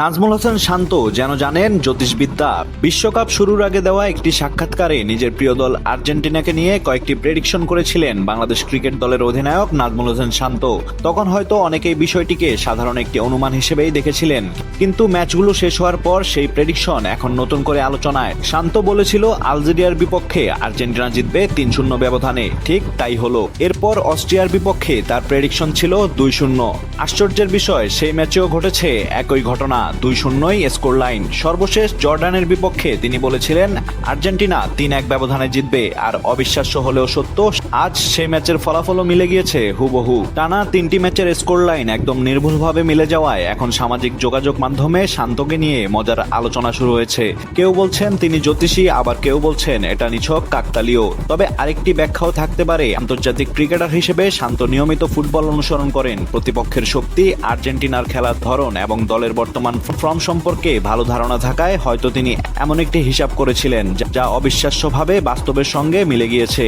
নাজমুল হোসেন শান্ত যেন জানেন জ্যোতিষবিদ্যা। বিশ্বকাপ শুরুর আগে দেওয়া একটি সাক্ষাৎকারে নিজের প্রিয় দল আর্জেন্টিনাকে নিয়ে কয়েকটি প্রেডিকশন করেছিলেন বাংলাদেশ ক্রিকেট দলের অধিনায়ক নাজমুল হোসেন শান্ত। তখন হয়তো অনেকেই বিষয়টিকে সাধারণ একটি অনুমান হিসেবেই দেখেছিলেন, কিন্তু ম্যাচগুলো শেষ হওয়ার পর সেই প্রেডিকশন এখন নতুন করে আলোচনায়। শান্ত বলেছিল আলজেরিয়ার বিপক্ষে আর্জেন্টিনা জিতবে 3-0 ব্যবধানে, ঠিক তাই হলো। এরপর অস্ট্রিয়ার বিপক্ষে তার প্রেডিকশন ছিল 2-0। আশ্চর্যের বিষয়, সেই ম্যাচেও ঘটেছে একই ঘটনা, 2-0 স্কোর লাইন। সর্বশেষ জর্ডানের বিপক্ষে তিনি বলেছিলেন আর্জেন্টিনা 3-1 ব্যবধানে জিতবে, আর অবিশ্বাস্য হলেও সত্য, আজ সেই ম্যাচের ফলাফলও মিলে গিয়েছে হুবহু। টানা 3টি ম্যাচের স্কোর লাইন একদম নির্ভুলভাবে মিলে যাওয়ায় এখন সামাজিক যোগাযোগ মাধ্যমে শান্তকে নিয়ে মজার আলোচনা শুরু হয়েছে। কেউ বলছেন তিনি জ্যোতিষী, আবার কেউ বলছেন এটা নিছক কাকতালীয়। তবে আরেকটি ব্যাখ্যাও থাকতে পারে, আন্তর্জাতিক ক্রিকেটার হিসেবে শান্ত নিয়মিত ফুটবল অনুসরণ করেন। প্রতিপক্ষের শক্তি, আর্জেন্টিনার খেলার ধরন এবং দলের বর্তমান ফর্ম সম্পর্কে ভালো ধারণা থাকায় হয়তো তিনি এমন একটি হিসাব করেছিলেন যা অবিশ্বাস্যভাবে বাস্তবের সঙ্গে মিলে গিয়েছে।